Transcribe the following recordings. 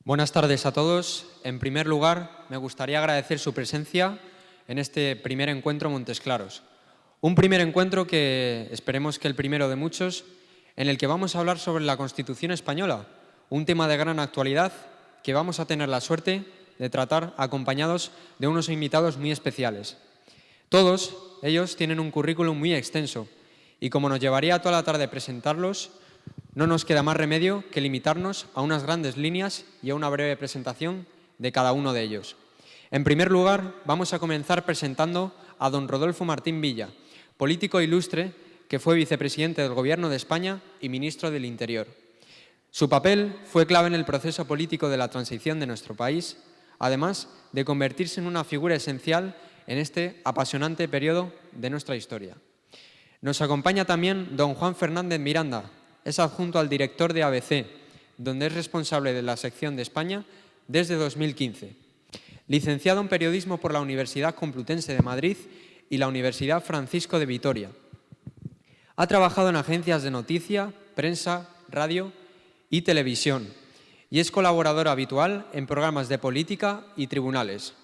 Buenas tardes a todos. En primer lugar, me gustaría agradecer su presencia en este primer encuentro Montes Claros. Un primer encuentro que esperemos que el primero de muchos, en el que vamos a hablar sobre la Constitución española, un tema de gran actualidad que vamos a tener la suerte de tratar acompañados de unos invitados muy especiales. Todos ellos tienen un currículum muy extenso y como nos llevaría toda la tarde presentarlos, no nos queda más remedio que limitarnos a unas grandes líneas y a una breve presentación de cada uno de ellos. En primer lugar, vamos a comenzar presentando a don Rodolfo Martín Villa, político ilustre que fue vicepresidente del Gobierno de España y ministro del Interior. Su papel fue clave en el proceso político de la transición de nuestro país, además de convertirse en una figura esencial en este apasionante periodo de nuestra historia. Nos acompaña también don Juan Fernández Miranda. Es adjunto al director de ABC, donde es responsable de la sección de España desde 2015. Licenciado en Periodismo por la Universidad Complutense de Madrid y la Universidad Francisco de Vitoria. Ha trabajado en agencias de noticia, prensa, radio y televisión y es colaborador habitual en programas de política y tribunales.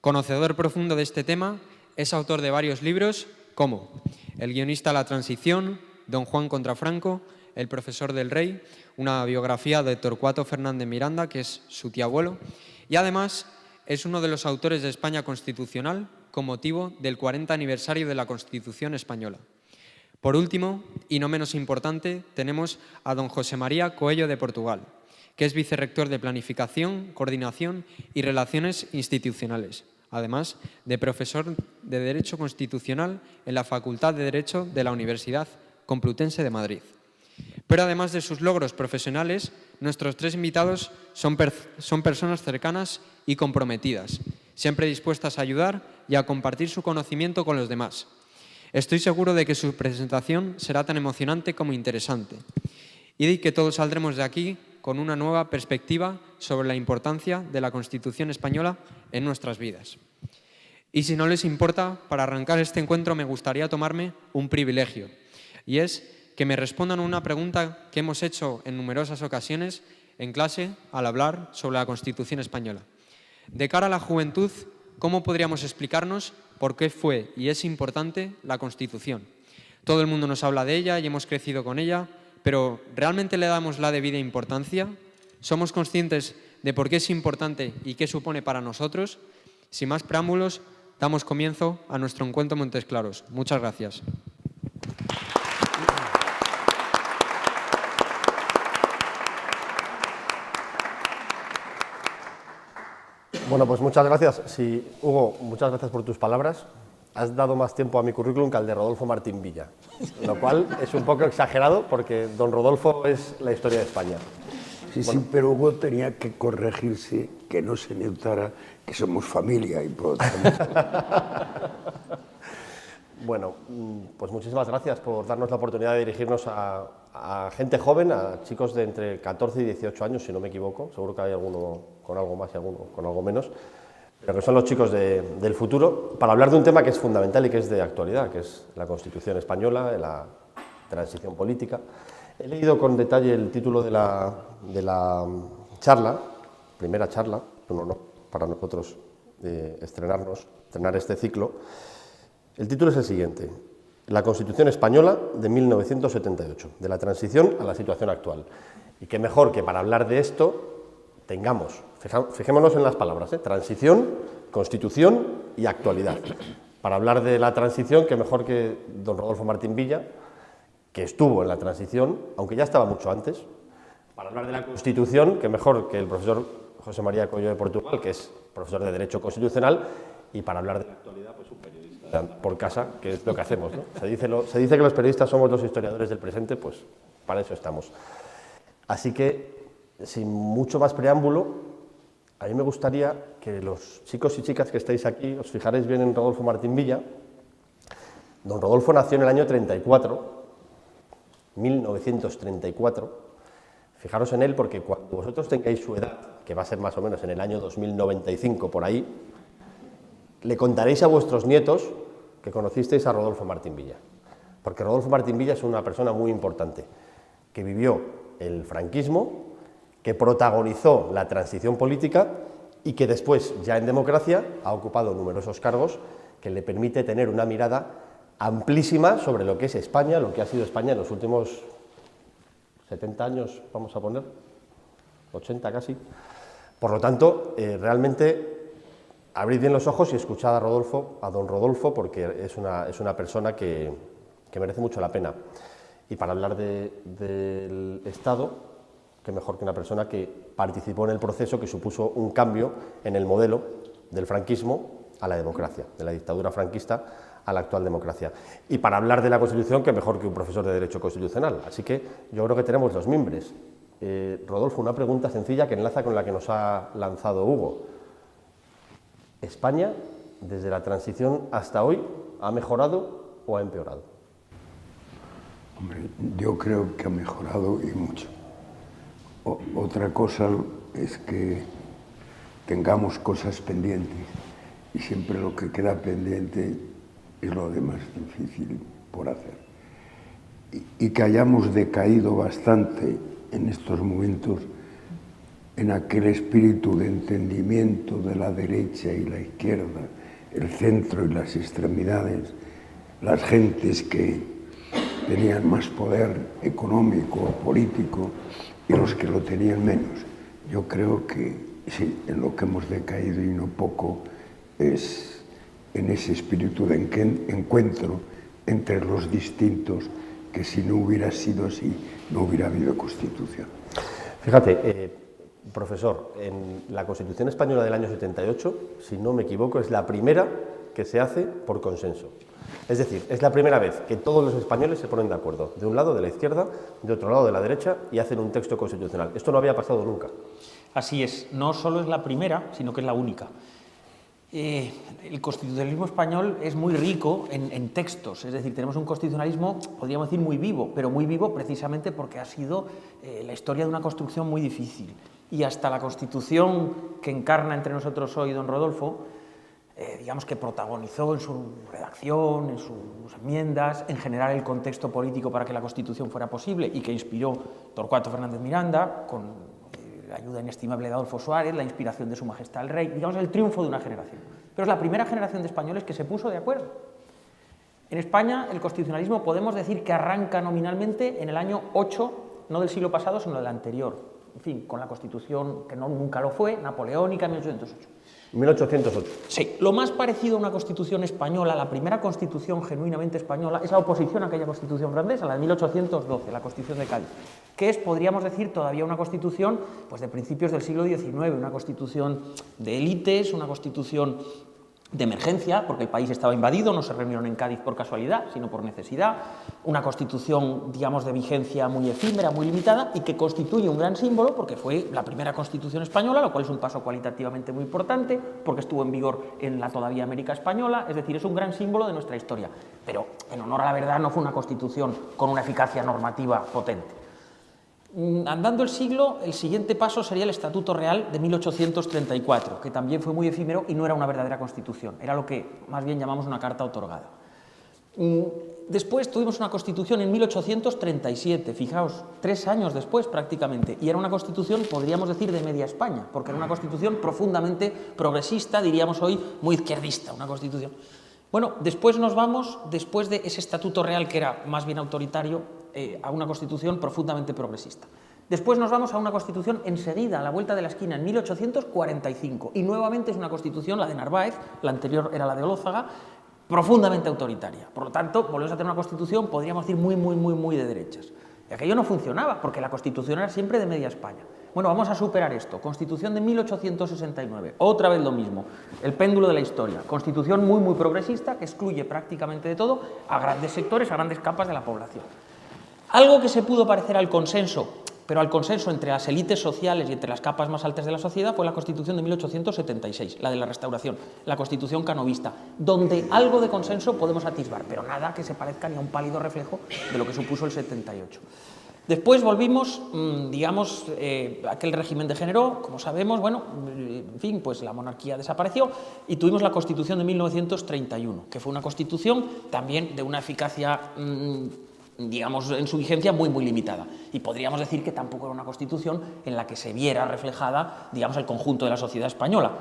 Conocedor profundo de este tema, es autor de varios libros como El guionista a la transición, Don Juan contra Franco, El profesor del rey, una biografía de Torcuato Fernández Miranda, que es su tío abuelo, y además es uno de los autores de España Constitucional con motivo del 40 aniversario de la Constitución española. Por último, y no menos importante, tenemos a don José María Coello de Portugal, que es vicerrector de Planificación, Coordinación y Relaciones Institucionales, además de profesor de Derecho Constitucional en la Facultad de Derecho de la Universidad Complutense de Madrid. Pero además de sus logros profesionales, nuestros tres invitados son personas cercanas y comprometidas, siempre dispuestas a ayudar y a compartir su conocimiento con los demás. Estoy seguro de que su presentación será tan emocionante como interesante y de que todos saldremos de aquí con una nueva perspectiva sobre la importancia de la Constitución española en nuestras vidas. Y si no les importa, para arrancar este encuentro me gustaría tomarme un privilegio, y es que me respondan una pregunta que hemos hecho en numerosas ocasiones en clase al hablar sobre la Constitución española. De cara a la juventud, ¿cómo podríamos explicarnos por qué fue y es importante la Constitución? Todo el mundo nos habla de ella y hemos crecido con ella, pero ¿realmente le damos la debida importancia? ¿Somos conscientes de por qué es importante y qué supone para nosotros? Sin más preámbulos, damos comienzo a nuestro encuentro Montes Claros. Muchas gracias. Bueno, pues muchas gracias. Sí, Hugo, muchas gracias por tus palabras. Has dado más tiempo a mi currículum que al de Rodolfo Martín Villa, lo cual es un poco exagerado porque don Rodolfo es la historia de España. Sí, bueno. Sí, pero Hugo tenía que corregirse, que no se notara que somos familia y por tanto. Bueno, pues muchísimas gracias por darnos la oportunidad de dirigirnos a gente joven, a chicos de entre 14 y 18 años, si no me equivoco. Seguro que hay alguno con algo más y alguno con algo menos, pero que son los chicos del futuro, para hablar de un tema que es fundamental y que es de actualidad, que es la Constitución española, la transición política. He leído con detalle el título de la charla, primera charla, un honor para nosotros estrenar este ciclo. El título es el siguiente: La Constitución Española de 1978, de la transición a la situación actual. Y qué mejor que para hablar de esto tengamos, fijémonos en las palabras, transición, constitución y actualidad. Para hablar de la transición, qué mejor que don Rodolfo Martín Villa, que estuvo en la transición, aunque ya estaba mucho antes. Para hablar de la Constitución, qué mejor que el profesor José María Coello de Portugal, que es profesor de Derecho Constitucional, y para hablar de la actualidad, pues un periodista por casa, que es lo que hacemos, ¿no? Se dice que los periodistas somos los historiadores del presente, pues para eso estamos. Así que, sin mucho más preámbulo, a mí me gustaría que los chicos y chicas que estáis aquí os fijaréis bien en Rodolfo Martín Villa. Don Rodolfo nació en el año 1934. Fijaros en él porque cuando vosotros tengáis su edad, que va a ser más o menos en el año 2095 por ahí, le contaréis a vuestros nietos que conocisteis a Rodolfo Martín Villa. Porque Rodolfo Martín Villa es una persona muy importante, que vivió el franquismo, que protagonizó la transición política y que después, ya en democracia, ha ocupado numerosos cargos que le permite tener una mirada amplísima sobre lo que es España, lo que ha sido España en los últimos 70 años, vamos a poner, 80 casi. Por lo tanto, realmente, abrid bien los ojos y escuchad a don Rodolfo, porque es una persona que merece mucho la pena. Y para hablar del Estado, qué mejor que una persona que participó en el proceso que supuso un cambio en el modelo del franquismo a la democracia, de la dictadura franquista a la actual democracia. Y para hablar de la Constitución, qué mejor que un profesor de Derecho Constitucional. Así que yo creo que tenemos los mimbres. Rodolfo, una pregunta sencilla que enlaza con la que nos ha lanzado Hugo. ¿España, desde la transición hasta hoy, ha mejorado o ha empeorado? Hombre, yo creo que ha mejorado y mucho. Otra cosa es que tengamos cosas pendientes y siempre lo que queda pendiente es lo de más difícil por hacer. Y que hayamos decaído bastante en estos momentos en aquel espíritu de entendimiento de la derecha y la izquierda, el centro y las extremidades, las gentes que tenían más poder económico o político y los que lo tenían menos. Yo creo que sí, en lo que hemos decaído y no poco es en ese espíritu de encuentro entre los distintos, que si no hubiera sido así, no hubiera habido Constitución. Fíjate, profesor, en la Constitución española del año 78, si no me equivoco, es la primera que se hace por consenso. Es decir, es la primera vez que todos los españoles se ponen de acuerdo, de un lado de la izquierda, de otro lado de la derecha, y hacen un texto constitucional. Esto no había pasado nunca. Así es, no solo es la primera, sino que es la única. El constitucionalismo español es muy rico en textos, es decir, tenemos un constitucionalismo, podríamos decir, muy vivo, pero muy vivo precisamente porque ha sido la historia de una construcción muy difícil. Y hasta la Constitución que encarna entre nosotros hoy don Rodolfo, digamos que protagonizó en su redacción, en sus enmiendas, en general el contexto político para que la Constitución fuera posible y que inspiró Torcuato Fernández Miranda, con la ayuda inestimable de Adolfo Suárez, la inspiración de Su Majestad el Rey, digamos el triunfo de una generación. Pero es la primera generación de españoles que se puso de acuerdo. En España el constitucionalismo podemos decir que arranca nominalmente en el año 8, no del siglo pasado, sino del anterior. En fin, con la Constitución, que nunca lo fue, napoleónica, 1808. 1808. Sí, lo más parecido a una constitución española, la primera constitución genuinamente española, es la oposición a aquella constitución francesa, la de 1812, la Constitución de Cádiz, que es, podríamos decir, todavía una constitución pues, de principios del siglo XIX, una constitución de élites, una constitución de emergencia, porque el país estaba invadido, no se reunieron en Cádiz por casualidad, sino por necesidad, una constitución, digamos, de vigencia muy efímera, muy limitada, y que constituye un gran símbolo, porque fue la primera constitución española, lo cual es un paso cualitativamente muy importante, porque estuvo en vigor en la todavía América española, es decir, es un gran símbolo de nuestra historia. Pero, en honor a la verdad, no fue una constitución con una eficacia normativa potente. Andando el siglo, el siguiente paso sería el Estatuto Real de 1834, que también fue muy efímero y no era una verdadera constitución, era lo que más bien llamamos una carta otorgada. Después tuvimos una constitución en 1837, fijaos, 3 años después prácticamente, y era una constitución, podríamos decir, de media España, porque era una constitución profundamente progresista, diríamos hoy, muy izquierdista, una constitución. Bueno, después nos vamos, después de ese Estatuto Real que era más bien autoritario, a una constitución profundamente progresista. Después nos vamos a una constitución enseguida, a la vuelta de la esquina, en 1845, y nuevamente es una constitución, la de Narváez, la anterior era la de Olózaga, profundamente autoritaria. Por lo tanto, volvemos a tener una constitución, podríamos decir, muy de derechas. Y aquello no funcionaba, porque la constitución era siempre de media España. Bueno, vamos a superar esto. Constitución de 1869, otra vez lo mismo, el péndulo de la historia. Constitución muy progresista, que excluye prácticamente de todo a grandes sectores, a grandes capas de la población. Algo que se pudo parecer al consenso, pero al consenso entre las élites sociales y entre las capas más altas de la sociedad, fue la Constitución de 1876, la de la Restauración, la Constitución canovista, donde algo de consenso podemos atisbar, pero nada que se parezca ni a un pálido reflejo de lo que supuso el 78. Después volvimos, digamos, aquel régimen degeneró, como sabemos, bueno, en fin, pues la monarquía desapareció y tuvimos la Constitución de 1931, que fue una constitución también de una eficacia digamos, en su vigencia muy limitada. Y podríamos decir que tampoco era una constitución en la que se viera reflejada, digamos, el conjunto de la sociedad española.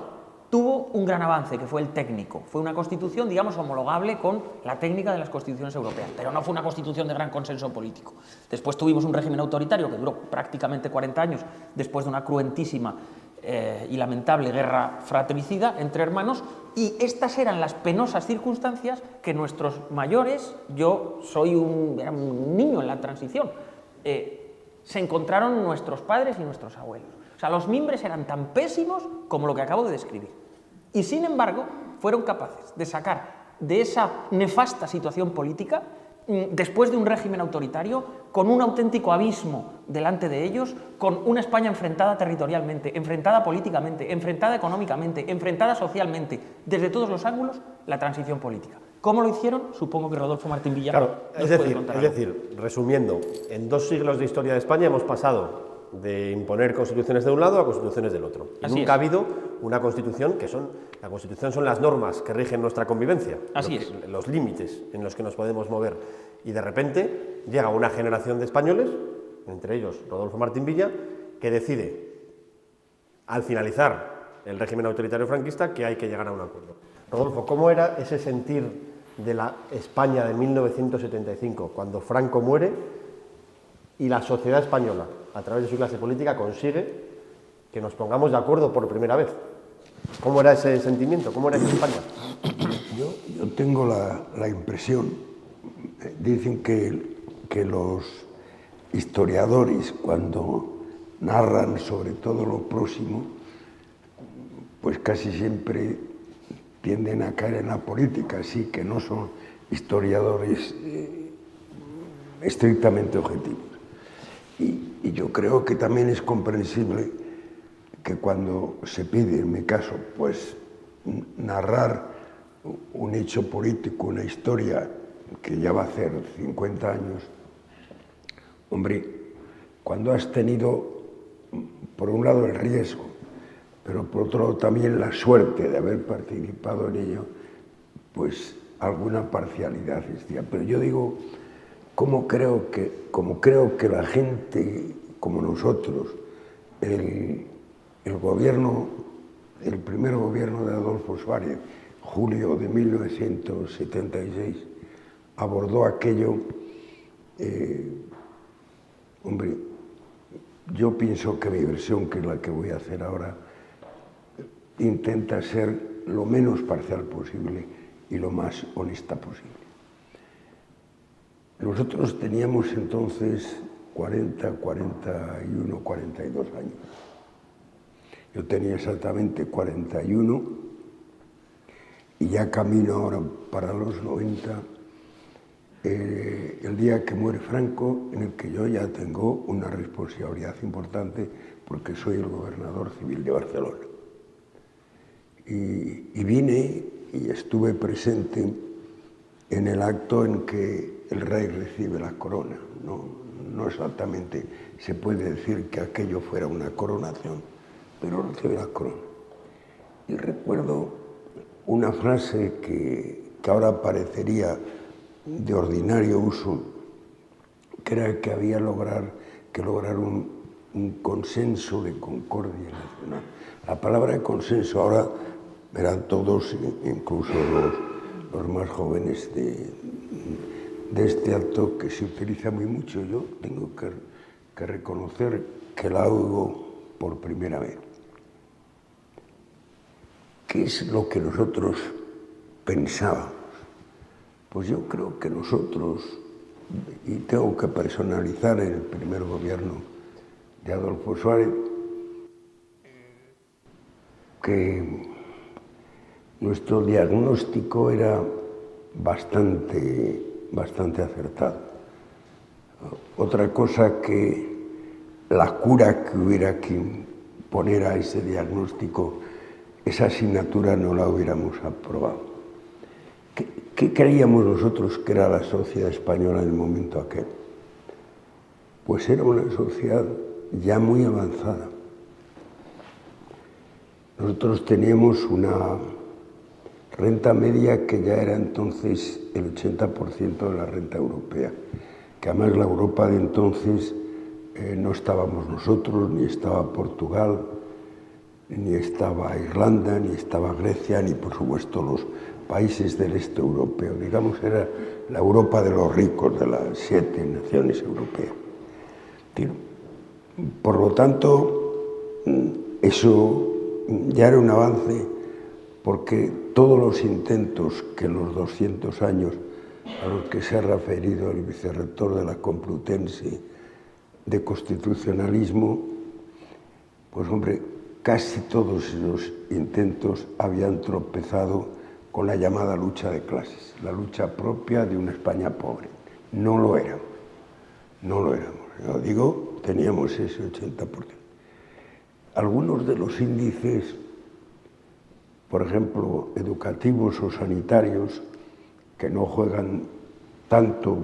Tuvo un gran avance, que fue el técnico. Fue una constitución, digamos, homologable con la técnica de las constituciones europeas, pero no fue una constitución de gran consenso político. Después tuvimos un régimen autoritario que duró prácticamente 40 años, después de una cruentísima y lamentable guerra fratricida entre hermanos, y estas eran las penosas circunstancias que nuestros mayores, yo era un niño en la transición, se encontraron nuestros padres y nuestros abuelos. O sea, los mimbres eran tan pésimos como lo que acabo de describir. Y sin embargo, fueron capaces de sacar de esa nefasta situación política, después de un régimen autoritario, con un auténtico abismo delante de ellos, con una España enfrentada territorialmente, enfrentada políticamente, enfrentada económicamente, enfrentada socialmente, desde todos los ángulos, la transición política. ¿Cómo lo hicieron? Supongo que Rodolfo Martín Villa nos puede contar algo. Es decir, resumiendo, en 2 siglos de historia de España hemos pasado de imponer constituciones de un lado a constituciones del otro. Y nunca ha habido una constitución la constitución son las normas que rigen nuestra convivencia, los límites en los que nos podemos mover. Y de repente llega una generación de españoles, entre ellos Rodolfo Martín Villa, que decide, al finalizar el régimen autoritario franquista, que hay que llegar a un acuerdo. Rodolfo, ¿cómo era ese sentir de la España de 1975, cuando Franco muere y la sociedad española, a través de su clase política, consigue que nos pongamos de acuerdo por primera vez? ¿Cómo era ese sentimiento? ¿Cómo era en España? Yo tengo la impresión, dicen que los historiadores, cuando narran sobre todo lo próximo, pues casi siempre tienden a caer en la política, así que no son historiadores estrictamente objetivos. Y yo creo que también es comprensible que cuando se pide, en mi caso, pues narrar un hecho político, una historia que ya va a hacer 50 años, hombre, cuando has tenido, por un lado, el riesgo, pero por otro lado también la suerte de haber participado en ello, pues alguna parcialidad existía. Pero yo digo, como creo que la gente como nosotros, el primer gobierno de Adolfo Suárez, julio de 1976, abordó aquello, hombre, yo pienso que mi versión, que es la que voy a hacer ahora, intenta ser lo menos parcial posible y lo más honesta posible. Nosotros teníamos entonces 40, 41, 42 años. Yo tenía exactamente 41 y ya camino ahora para los 90, el día que muere Franco, en el que yo ya tengo una responsabilidad importante porque soy el gobernador civil de Barcelona. Y vine y estuve presente en el acto en que el rey recibe la corona. No exactamente se puede decir que aquello fuera una coronación, pero recibe la corona. Y recuerdo una frase que ahora parecería de ordinario uso, que era que había que lograr un consenso de concordia nacional. La palabra de consenso ahora verán todos, incluso los más jóvenes de este acto, que se utiliza muy mucho. Yo tengo que reconocer que la oigo por primera vez. ¿Qué es lo que nosotros pensábamos? Pues yo creo que nosotros, y tengo que personalizar el primer gobierno de Adolfo Suárez, que nuestro diagnóstico era bastante acertado. Otra cosa que la cura que hubiera que poner a ese diagnóstico, esa asignatura no la hubiéramos aprobado. ¿Qué creíamos nosotros que era la sociedad española en el momento aquel? Pues era una sociedad ya muy avanzada. Nosotros teníamos una renta media que ya era entonces el 80% de la renta europea. que además la Europa de entonces no estábamos nosotros, ni estaba Portugal, ni estaba Irlanda, ni estaba Grecia, ni por supuesto los países del este europeo. Digamos, era la Europa de los ricos, de las 7 naciones europeas. Por lo tanto, eso ya era un avance, porque todos los intentos que en los 200 años a los que se ha referido el vicerrector de la Complutense de constitucionalismo, pues hombre, casi todos los intentos habían tropezado con la llamada lucha de clases, la lucha propia de una España pobre. No lo éramos, no lo éramos. Yo digo, teníamos ese 80%. Algunos de los índices, por ejemplo, educativos o sanitarios, que no juegan tanto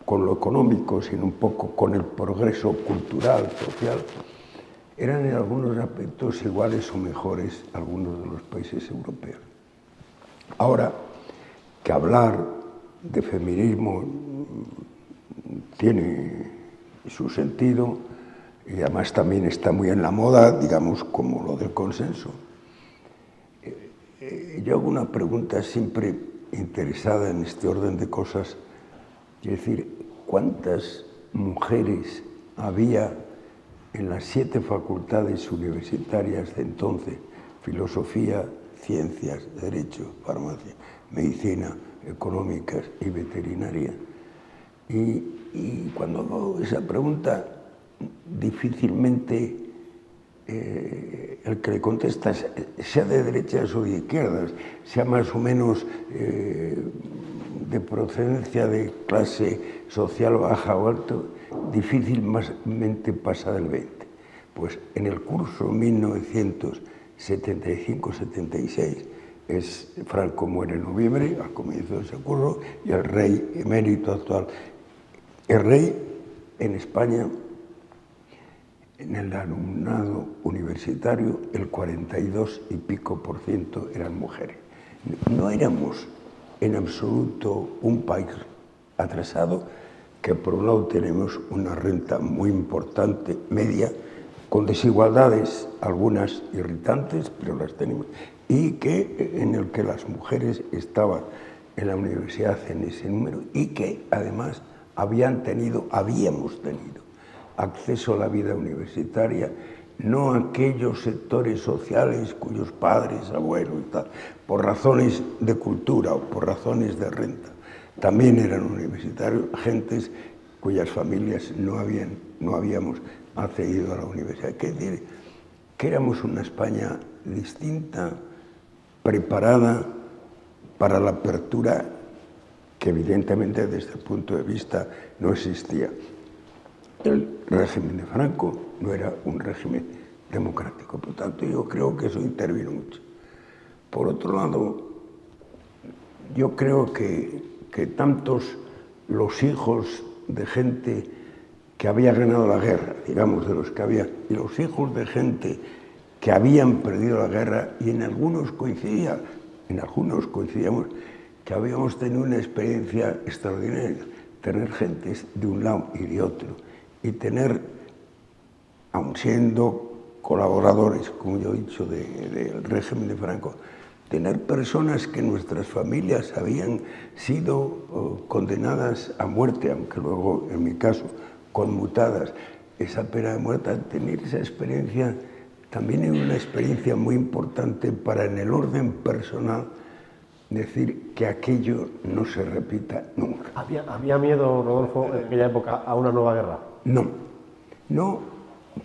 con lo económico, sino un poco con el progreso cultural, social, eran en algunos aspectos iguales o mejores a algunos de los países europeos. Ahora, que hablar de feminismo tiene su sentido y además también está muy en la moda, digamos, como lo del consenso. Yo hago una pregunta siempre interesada en este orden de cosas, es decir, ¿cuántas mujeres había en las 7 facultades universitarias de entonces? Filosofía, ciencias, derecho, farmacia, medicina, económicas y veterinaria. Y cuando hago esa pregunta, difícilmente el que le contesta, sea de derechas o de izquierdas, sea más o menos de procedencia de clase social baja o alto, difícilmente pasa del 20. Pues en el curso 1975-76, Franco muere en noviembre, al comienzo de ese curso, y el rey emérito actual. El rey en España, en el alumnado universitario, el 42 y pico % eran mujeres. No éramos en absoluto un país atrasado, que por un lado tenemos una renta muy importante, media, con desigualdades, algunas irritantes, pero las tenemos, y en el que las mujeres estaban en la universidad en ese número, y que además habíamos tenido acceso a la vida universitaria, no aquellos sectores sociales cuyos padres, abuelos y tal, por razones de cultura o por razones de renta, también eran universitarios, gentes cuyas familias no habíamos accedido a la universidad. Es decir, que éramos una España distinta, preparada para la apertura que evidentemente desde el punto de vista no existía. El régimen de Franco no era un régimen democrático, por tanto yo creo que eso intervino mucho. Por otro lado, yo creo que tantos los hijos de gente que había ganado la guerra, digamos, de los que había, y los hijos de gente que habían perdido la guerra, y en algunos coincidíamos que habíamos tenido una experiencia extraordinaria, tener gentes de un lado y de otro, y tener, aun siendo colaboradores, como yo he dicho, del régimen de Franco, tener personas que nuestras familias habían sido condenadas a muerte, aunque luego, en mi caso, conmutadas esa pena de muerte, tener esa experiencia también es una experiencia muy importante para, en el orden personal, decir que aquello no se repita nunca. ¿Había miedo, Rodolfo, en aquella época a una nueva guerra? No,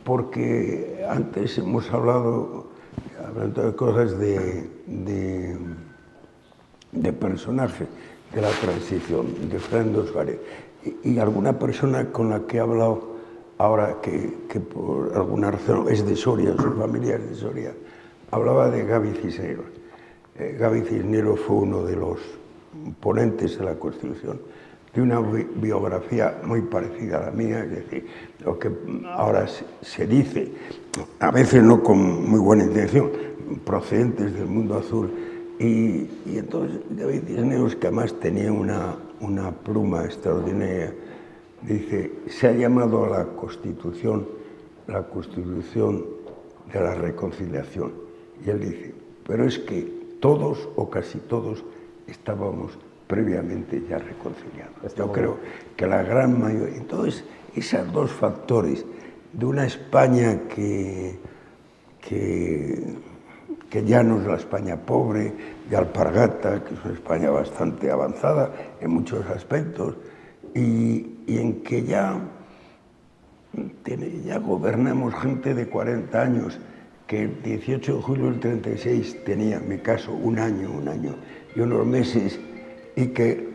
porque antes hemos hablando de cosas de personajes de la transición, de Fernando Suárez, y alguna persona con la que he hablado ahora, que por alguna razón es de Soria, su familia es de Soria, hablaba de Gaby Cisneros. Gaby Cisneros fue uno de los ponentes de la Constitución, de una biografía muy parecida a la mía, es decir, lo que ahora se dice, a veces no con muy buena intención, procedentes del mundo azul, y entonces Gaby Cisneros, que además tenía una pluma extraordinaria, dice, se ha llamado a la Constitución de la reconciliación. Y él dice, pero es que todos o casi todos estábamos previamente ya reconciliados. Yo creo que la gran mayoría... Entonces, esos dos factores de una España que ya no es la España pobre, de alpargata, que es una España bastante avanzada en muchos aspectos, y en que ya gobernamos gente de 40 años, que el 18 de julio del 36 tenía, en mi caso, un año y unos meses, y que,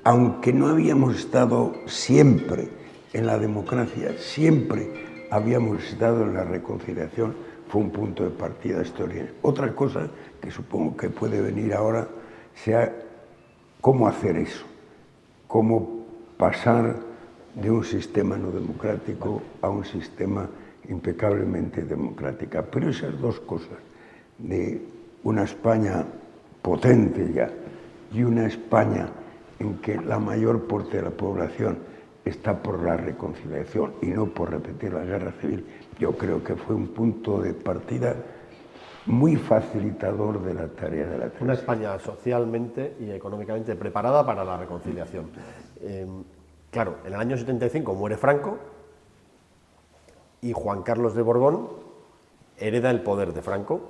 aunque no habíamos estado siempre en la democracia, siempre habíamos estado en la reconciliación, fue un punto de partida histórico. Otra cosa que supongo que puede venir ahora sea cómo hacer eso, cómo pasar de un sistema no democrático a un sistema impecablemente democrático. Pero esas dos cosas, de una España potente ya y una España en que la mayor parte de la población está por la reconciliación y no por repetir la guerra civil, yo creo que fue un punto de partida muy facilitador de la tarea de la transición. Una España socialmente y económicamente preparada para la reconciliación. Claro, en el año 75 muere Franco y Juan Carlos de Borbón hereda el poder de Franco.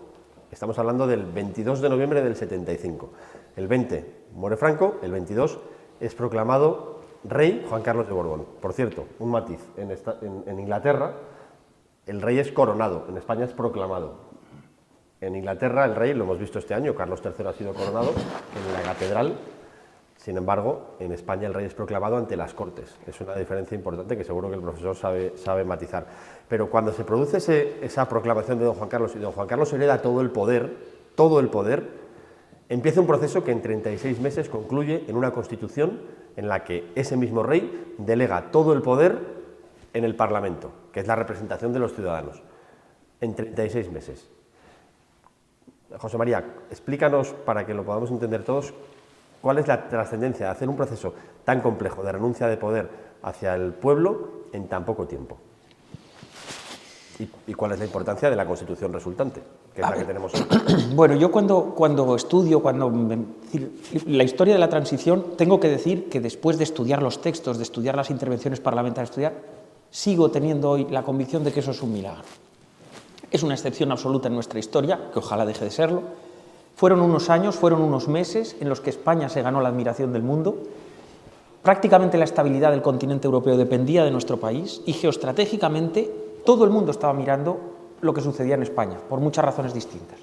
Estamos hablando del 22 de noviembre del 75. El 20 muere Franco, el 22 es proclamado rey Juan Carlos de Borbón. Por cierto, un matiz, en Inglaterra el rey es coronado, en España es proclamado. En Inglaterra el rey, lo hemos visto este año, Carlos III ha sido coronado en la catedral. Sin embargo, en España el rey es proclamado ante las Cortes. Es una diferencia importante que seguro que el profesor sabe matizar. Pero cuando se produce esa proclamación de don Juan Carlos y don Juan Carlos hereda todo el poder, empieza un proceso que en 36 meses concluye en una constitución en la que ese mismo rey delega todo el poder en el Parlamento, que es la representación de los ciudadanos, en 36 meses. José María, explícanos, para que lo podamos entender todos, cuál es la trascendencia de hacer un proceso tan complejo de renuncia de poder hacia el pueblo en tan poco tiempo. ¿Y cuál es la importancia de la Constitución resultante, que es la que tenemos hoy? Bueno, yo cuando estudio la historia de la transición, tengo que decir que después de estudiar los textos, de estudiar las intervenciones parlamentarias, sigo teniendo hoy la convicción de que eso es un milagro. Es una excepción absoluta en nuestra historia, que ojalá deje de serlo. Fueron unos años, fueron unos meses en los que España se ganó la admiración del mundo. Prácticamente la estabilidad del continente europeo dependía de nuestro país y geoestratégicamente todo el mundo estaba mirando lo que sucedía en España, por muchas razones distintas.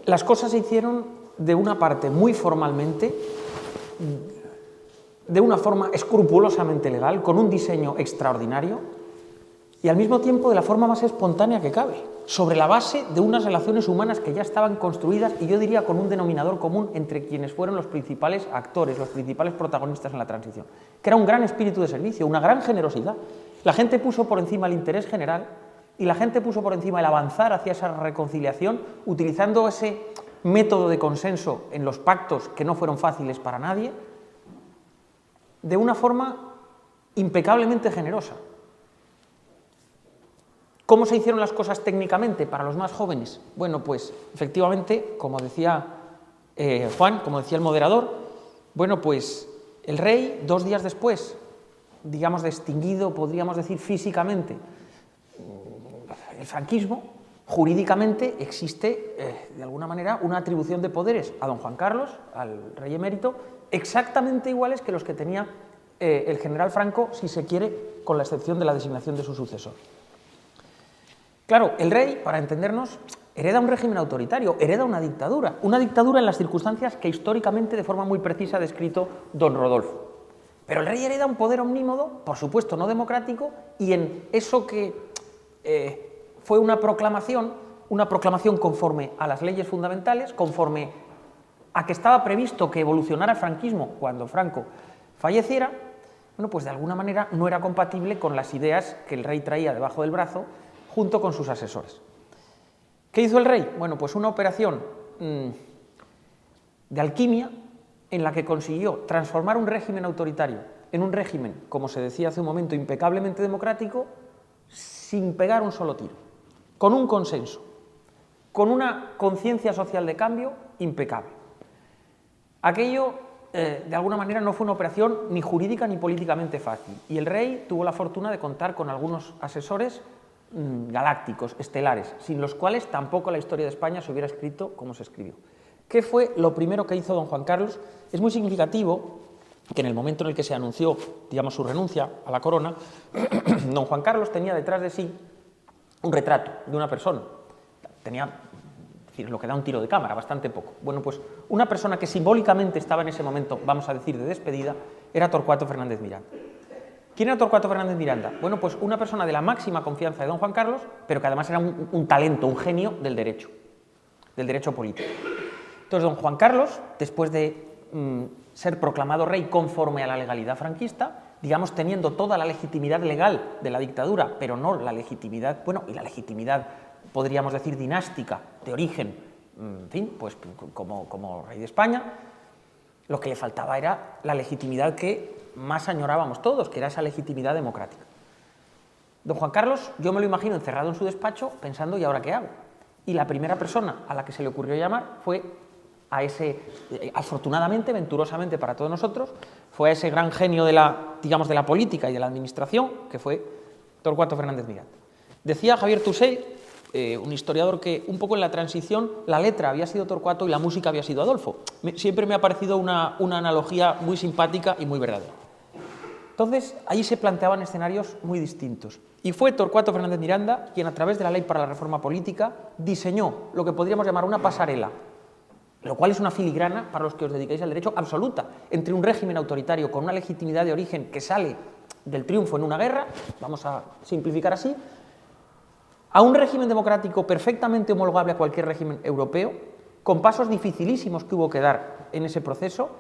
Las cosas se hicieron de una parte muy formalmente, de una forma escrupulosamente legal, con un diseño extraordinario y al mismo tiempo de la forma más espontánea que cabe, sobre la base de unas relaciones humanas que ya estaban construidas y yo diría con un denominador común entre quienes fueron los principales actores, los principales protagonistas en la transición, que era un gran espíritu de servicio, una gran generosidad. La gente puso por encima el interés general y la gente puso por encima el avanzar hacia esa reconciliación utilizando ese método de consenso en los pactos que no fueron fáciles para nadie, de una forma impecablemente generosa. ¿Cómo se hicieron las cosas técnicamente para los más jóvenes? Bueno, pues efectivamente, como decía Juan, como decía el moderador, bueno, pues el rey, 2 días después, digamos, de extinguido, podríamos decir físicamente, el franquismo, jurídicamente existe, de alguna manera, una atribución de poderes a don Juan Carlos, al rey emérito, exactamente iguales que los que tenía el general Franco, si se quiere, con la excepción de la designación de su sucesor. Claro, el rey, para entendernos, hereda un régimen autoritario, hereda una dictadura en las circunstancias que históricamente de forma muy precisa ha descrito don Rodolfo. Pero el rey hereda un poder omnímodo, por supuesto no democrático, y en eso que fue una proclamación conforme a las leyes fundamentales, conforme a que estaba previsto que evolucionara el franquismo cuando Franco falleciera, bueno, pues de alguna manera no era compatible con las ideas que el rey traía debajo del brazo junto con sus asesores. ¿Qué hizo el rey? Bueno, pues una operación de alquimia en la que consiguió transformar un régimen autoritario en un régimen, como se decía hace un momento, impecablemente democrático, sin pegar un solo tiro, con un consenso, con una conciencia social de cambio impecable. Aquello, de alguna manera, no fue una operación ni jurídica ni políticamente fácil, y el rey tuvo la fortuna de contar con algunos asesores galácticos, estelares, sin los cuales tampoco la historia de España se hubiera escrito como se escribió. ¿Qué fue lo primero que hizo don Juan Carlos? Es muy significativo que en el momento en el que se anunció, digamos, su renuncia a la corona, don Juan Carlos tenía detrás de sí un retrato de una persona. Tenía, es decir, lo que da un tiro de cámara, bastante poco. Bueno, pues una persona que simbólicamente estaba en ese momento, vamos a decir, de despedida, era Torcuato Fernández Miranda. ¿Quién era Torcuato Fernández Miranda? Bueno, pues una persona de la máxima confianza de don Juan Carlos, pero que además era un talento, un genio del derecho político. Entonces, don Juan Carlos, después de ser proclamado rey conforme a la legalidad franquista, digamos, teniendo toda la legitimidad legal de la dictadura, pero no la legitimidad, bueno, y la legitimidad, podríamos decir, dinástica, de origen, en fin, pues como rey de España, lo que le faltaba era la legitimidad que más añorábamos todos, que era esa legitimidad democrática. Don Juan Carlos, yo me lo imagino encerrado en su despacho pensando, ¿y ahora qué hago? Y la primera persona a la que se le ocurrió llamar fue a ese, afortunadamente, venturosamente para todos nosotros, fue a ese gran genio de la, digamos, de la política y de la administración, que fue Torcuato Fernández Miranda. Decía Javier Tusell, un historiador, que un poco en la transición la letra había sido Torcuato y la música había sido Adolfo. Siempre me ha parecido una analogía muy simpática y muy verdadera. Entonces, ahí se planteaban escenarios muy distintos. Y fue Torcuato Fernández Miranda quien, a través de la Ley para la Reforma Política, diseñó lo que podríamos llamar una pasarela, lo cual es una filigrana, para los que os dedicáis al derecho, absoluta, entre un régimen autoritario con una legitimidad de origen que sale del triunfo en una guerra, vamos a simplificar así, a un régimen democrático perfectamente homologable a cualquier régimen europeo, con pasos dificilísimos que hubo que dar en ese proceso,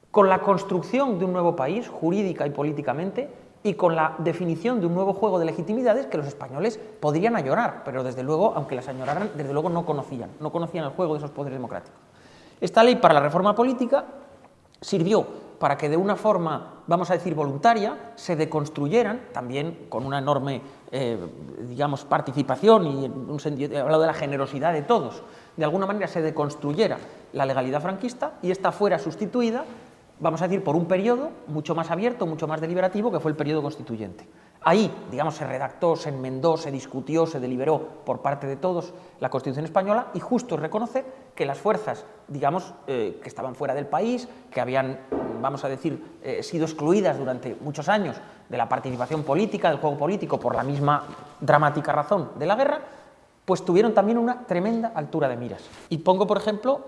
con la construcción de un nuevo país, jurídica y políticamente, y con la definición de un nuevo juego de legitimidades que los españoles podrían añorar, pero desde luego, aunque las añoraran, desde luego no conocían el juego de esos poderes democráticos. Esta ley para la reforma política sirvió para que de una forma, vamos a decir, voluntaria, se deconstruyeran, también con una enorme, digamos, participación, y en un sentido, he hablado de la generosidad de todos, de alguna manera se deconstruyera la legalidad franquista y esta fuera sustituida, vamos a decir, por un periodo mucho más abierto, mucho más deliberativo, que fue el periodo constituyente. Ahí, digamos, se redactó, se enmendó, se discutió, se deliberó por parte de todos la Constitución española, y justo es reconocer que las fuerzas, digamos, que estaban fuera del país, que habían, vamos a decir, sido excluidas durante muchos años de la participación política, del juego político, por la misma dramática razón de la guerra, pues tuvieron también una tremenda altura de miras. Y pongo, por ejemplo,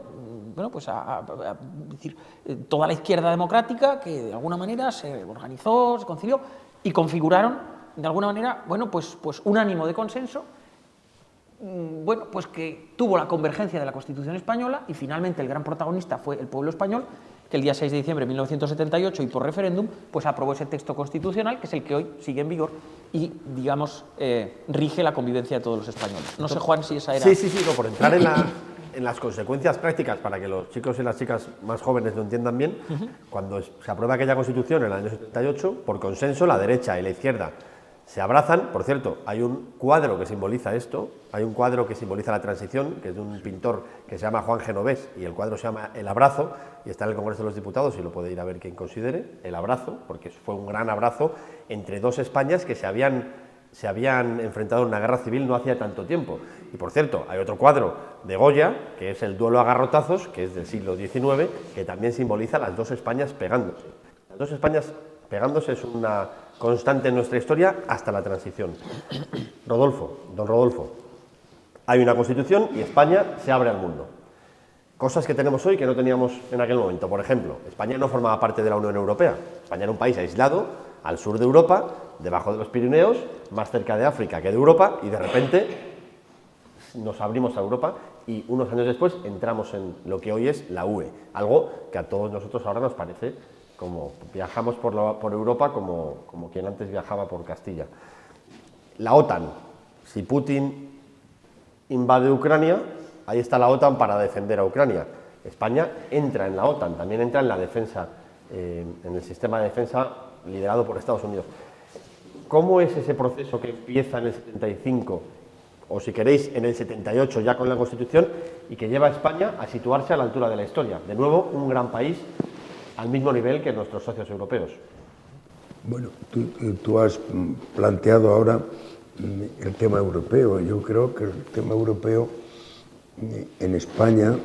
bueno, pues decir, toda la izquierda democrática, que de alguna manera se organizó, se concilió y configuraron de alguna manera, bueno, pues un ánimo de consenso, bueno, pues que tuvo la convergencia de la Constitución española, y finalmente el gran protagonista fue el pueblo español, que el día 6 de diciembre de 1978 y por referéndum, pues aprobó ese texto constitucional, que es el que hoy sigue en vigor y, digamos, rige la convivencia de todos los españoles. No sé, Juan, si esa era... Sí, no, por entrar en las consecuencias prácticas, para que los chicos y las chicas más jóvenes lo entiendan bien, cuando se aprueba aquella Constitución en el año 78, por consenso, la derecha y la izquierda se abrazan. Por cierto, hay un cuadro que simboliza esto, hay un cuadro que simboliza la transición, que es de un pintor que se llama Juan Genovés, y el cuadro se llama El Abrazo, y está en el Congreso de los Diputados, y lo puede ir a ver quien considere, El Abrazo, porque fue un gran abrazo entre dos Españas que se habían enfrentado en una guerra civil no hacía tanto tiempo. Y por cierto, hay otro cuadro de Goya, que es El duelo a garrotazos, que es del siglo XIX, que también simboliza las dos Españas pegándose. Las dos Españas pegándose es una constante en nuestra historia hasta la transición. Don Rodolfo, hay una Constitución y España se abre al mundo. Cosas que tenemos hoy que no teníamos en aquel momento. Por ejemplo, España no formaba parte de la Unión Europea. España era un país aislado, al sur de Europa, debajo de los Pirineos, más cerca de África que de Europa, y de repente nos abrimos a Europa y unos años después entramos en lo que hoy es la UE, algo que a todos nosotros ahora nos parece como viajamos por Europa como quien antes viajaba por Castilla. La OTAN, si Putin invade Ucrania, ahí está la OTAN para defender a Ucrania. España entra en la OTAN, también entra en la defensa, en el sistema de defensa liderado por Estados Unidos. ¿Cómo es ese proceso que empieza en el 75, o si queréis en el 78 ya con la Constitución, y que lleva a España a situarse a la altura de la historia? De nuevo, un gran país al mismo nivel que nuestros socios europeos. Bueno, tú has planteado ahora el tema europeo. Yo creo que el tema europeo en España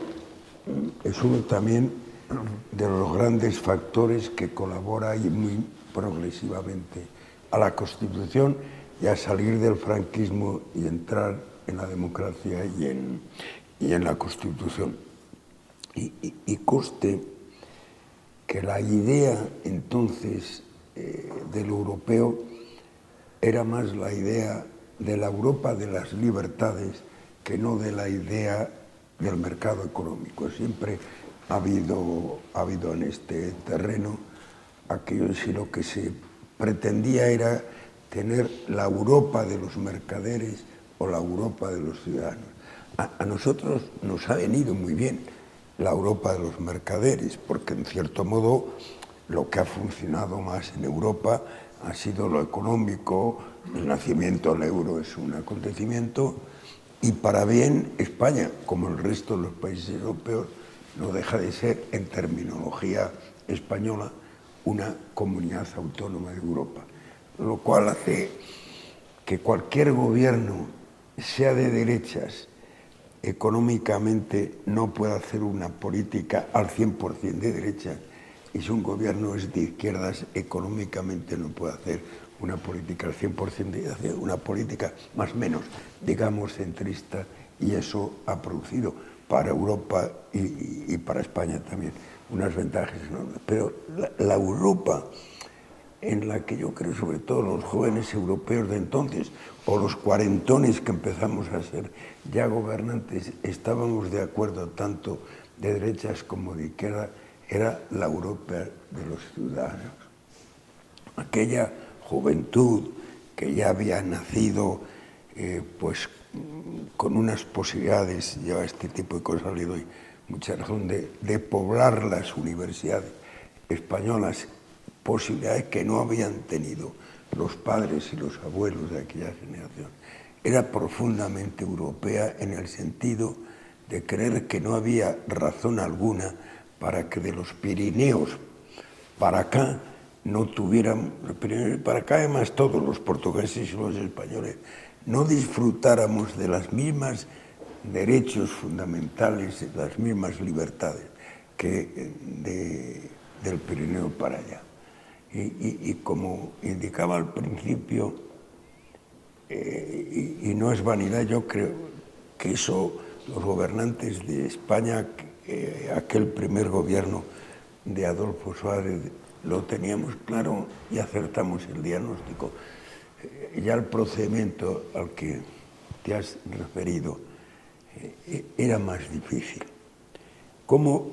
es uno también de los grandes factores que colabora y muy progresivamente a la Constitución y a salir del franquismo y entrar en la democracia y en la Constitución. Y conste que la idea entonces del europeo era más la idea de la Europa de las libertades que no de la idea del mercado económico. Siempre ha habido en este terreno aquello, si lo que se pretendía era tener la Europa de los mercaderes o la Europa de los ciudadanos. A nosotros nos ha venido muy bien la Europa de los mercaderes, porque en cierto modo lo que ha funcionado más en Europa ha sido lo económico. El nacimiento del euro es un acontecimiento, y para bien España, como el resto de los países europeos, no deja de ser, en terminología española, una comunidad autónoma de Europa, lo cual hace que cualquier gobierno, sea de derechas, económicamente no pueda hacer una política al 100% de derecha, y si un gobierno es de izquierdas, económicamente no puede hacer una política al 100% de hacer una política más o menos, digamos, centrista, y eso ha producido para Europa y para España también unas ventajas enormes. Pero la Europa en la que yo creo, sobre todo los jóvenes europeos de entonces, o los cuarentones que empezamos a ser ya gobernantes, estábamos de acuerdo tanto de derechas como de izquierda, era la Europa de los ciudadanos. Aquella juventud que ya había nacido pues con unas posibilidades, yo a este tipo de cosas le doy mucha razón, de poblar las universidades españolas, posibilidades que no habían tenido los padres y los abuelos de aquella generación. Era profundamente europea en el sentido de creer que no había razón alguna para que de los Pirineos para acá no tuvieran, para acá además todos los portugueses y los españoles, no disfrutáramos de las mismas derechos fundamentales, de las mismas libertades que del Pirineo para allá. Y como indicaba al principio, y no es vanidad, yo creo que eso los gobernantes de España, aquel primer gobierno de Adolfo Suárez, lo teníamos claro y acertamos el diagnóstico. Ya el procedimiento al que te has referido era más difícil. ¿Cómo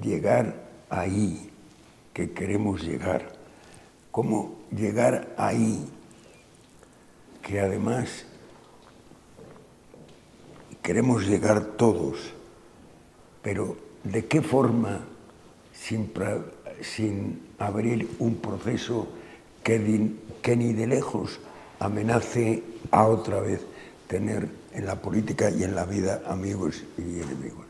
llegar ahí que queremos llegar? ¿Cómo llegar ahí que además queremos llegar todos, pero de qué forma sin abrir un proceso que ni de lejos amenace a otra vez tener en la política y en la vida amigos y enemigos?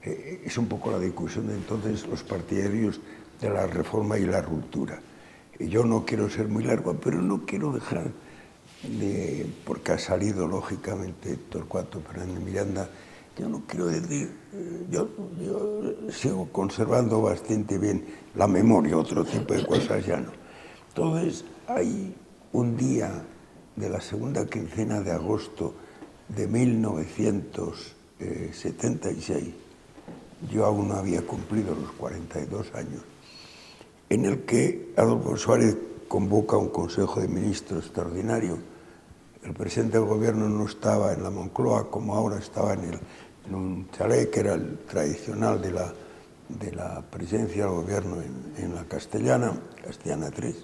Es un poco la discusión de entonces los partidarios de la reforma y la ruptura. Yo no quiero ser muy largo, pero no quiero dejar de, porque ha salido lógicamente Torcuato Fernández Miranda, yo no quiero decir, yo sigo conservando bastante bien la memoria, otro tipo de cosas ya no. Entonces, hay un día de la segunda quincena de agosto de 1976, yo aún no había cumplido los 42 años, en el que Adolfo Suárez convoca un Consejo de Ministros extraordinario. El presidente del gobierno no estaba en la Moncloa, como ahora estaba en un chalet que era el tradicional de la presidencia del gobierno en la Castellana 3.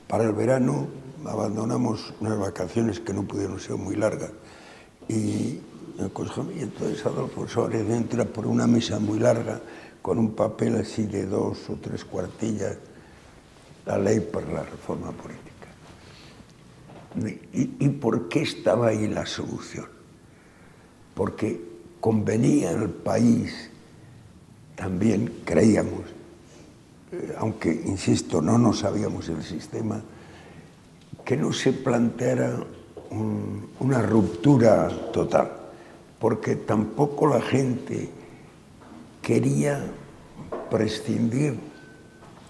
Para el verano abandonamos unas vacaciones que no pudieron ser muy largas y y entonces Adolfo Suárez entra por una mesa muy larga con un papel así de 2 o 3 cuartillas, la ley para la reforma política. ¿Y por qué estaba ahí la solución? Porque convenía al país, también creíamos, aunque, insisto, no nos sabíamos el sistema, que no se planteara una ruptura total, porque tampoco la gente quería prescindir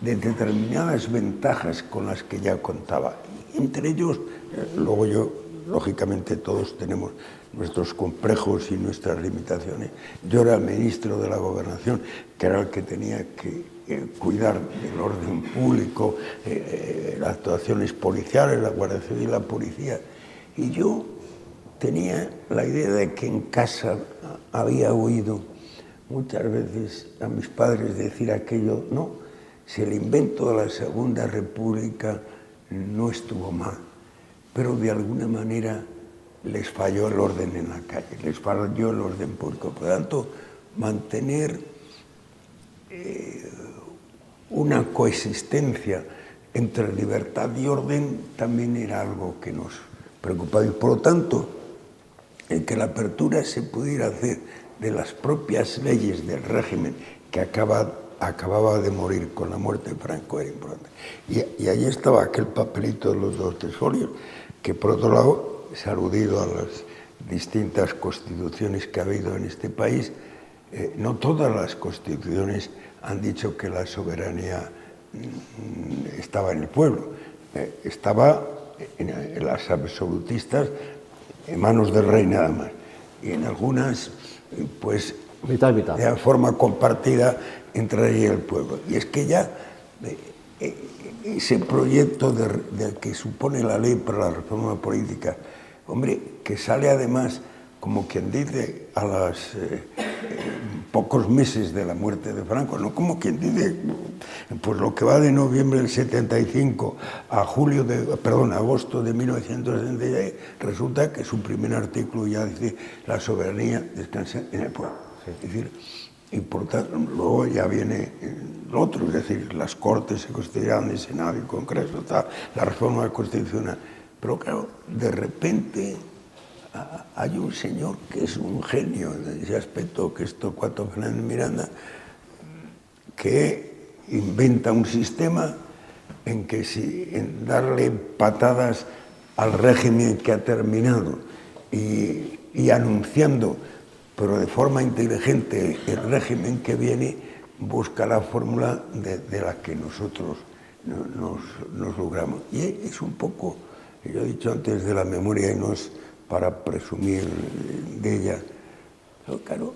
de determinadas ventajas con las que ya contaba. Entre ellos, luego yo, lógicamente todos tenemos nuestros complejos y nuestras limitaciones. Yo era el ministro de la Gobernación, que era el que tenía que cuidar del orden público, las actuaciones policiales, la Guardia Civil, la policía. Y yo tenía la idea de que en casa había oído muchas veces a mis padres decir aquello, no, si el invento de la Segunda República no estuvo mal, pero de alguna manera les falló el orden en la calle, les falló el orden público. Por lo tanto, mantener una coexistencia entre libertad y orden también era algo que nos preocupaba. Y por lo tanto, el que la apertura se pudiera hacer de las propias leyes del régimen que acababa de morir con la muerte de Franco era importante. Y ahí estaba aquel papelito de los 2 o 3 folios, que por otro lado se ha aludido a las distintas constituciones que ha habido en este país. No todas las constituciones han dicho que la soberanía estaba en el pueblo, estaba en las absolutistas en manos del rey nada más, y en algunas pues mitad y mitad, de forma compartida entre el rey y el pueblo. Y es que ya ese proyecto del que supone la ley para la reforma política, hombre, que sale además, como quien dice, a los pocos meses de la muerte de Franco, no como quien dice, pues lo que va de noviembre del 75 a agosto de 1976, resulta que su primer artículo ya dice la soberanía descansa en el pueblo. Sí. Es decir, y por tanto, luego ya viene lo otro, es decir, las Cortes se constituirán, el Senado y el Congreso, la reforma constitucional. Pero claro, de repente hay un señor que es un genio en ese aspecto, que es Torcuato Fernández Miranda, que inventa un sistema en que en darle patadas al régimen que ha terminado y anunciando, pero de forma inteligente, el régimen que viene, busca la fórmula de la que nosotros nos logramos. Y es un poco, yo he dicho antes de la memoria y no es para presumir de ella, pero claro,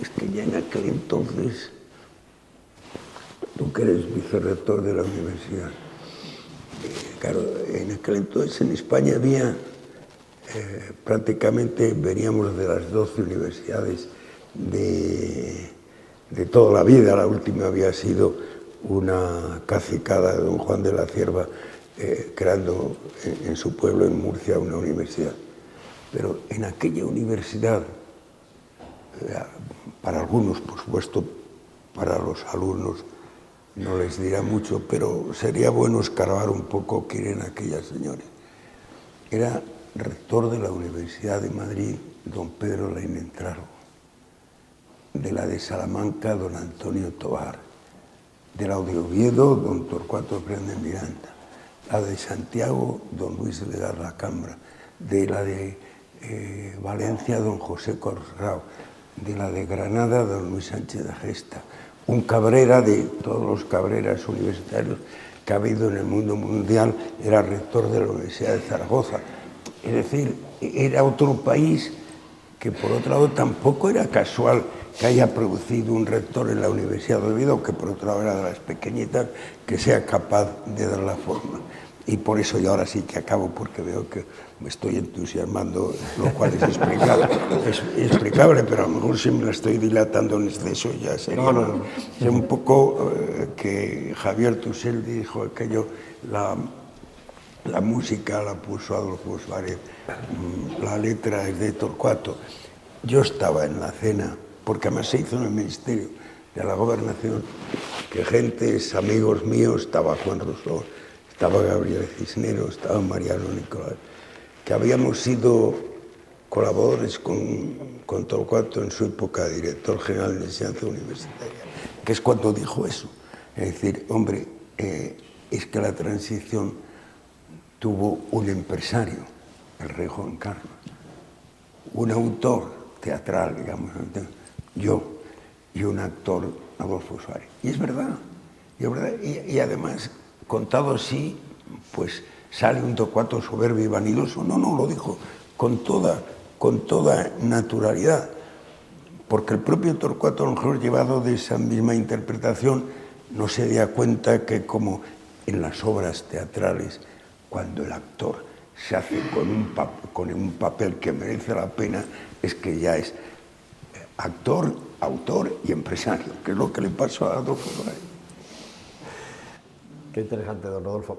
es que ya en aquel entonces, tú que eres vicerrector de la universidad, claro, en aquel entonces en España había prácticamente, veníamos de las 12 universidades de toda la vida. La última había sido una cacicada de don Juan de la Cierva, creando en su pueblo, en Murcia, una universidad. Pero en aquella universidad, para algunos, por supuesto, para los alumnos no les dirá mucho, pero sería bueno escarbar un poco quién eran aquellas señores. Era rector de la Universidad de Madrid, don Pedro Leinentrago, de la de Salamanca, don Antonio Tobar, de la de Oviedo, don Torcuato Fernández Miranda, la de Santiago, don Luis de la Cambra, de la de Valencia, don José Corrao, de la de Granada, don Luis Sánchez de Gesta, un Cabrera de todos los Cabreras universitarios que ha habido en el mundo mundial, era rector de la Universidad de Zaragoza. Es decir, era otro país que por otro lado tampoco era casual que haya producido un rector en la Universidad de Oviedo, que por otro lado era de las pequeñitas, que sea capaz de dar la forma. Y por eso yo ahora sí que acabo, porque veo que me estoy entusiasmando, lo cual es explicable, pero a lo mejor si me la estoy dilatando en exceso ya sería... No. Es un poco que Javier Tusell dijo aquello, la música la puso Adolfo Suárez, la letra es de Torcuato. yo estaba en la cena, porque además se hizo en el Ministerio de la Gobernación, que gentes, amigos míos, estaba Juan Rousseau, estaba Gabriel Cisneros, estaba Mariano Nicolás, que habíamos sido colaboradores con Torcuato en su época, director general de enseñanza universitaria, que es cuando dijo eso. Es decir, hombre, es que la transición tuvo un empresario, el rey Juan Carlos, un autor teatral, digamos, yo, y un actor, Adolfo Suárez. Y es verdad, y además, contado así, pues sale un Torcuato soberbio y vanidoso. No, lo dijo con toda naturalidad, porque el propio Torcuato, a lo mejor llevado de esa misma interpretación, no se da cuenta que, como en las obras teatrales, cuando el actor se hace con un papel que merece la pena, es que ya es actor, autor y empresario, que es lo que le pasó a Adolfo Suárez. Qué interesante, don Rodolfo.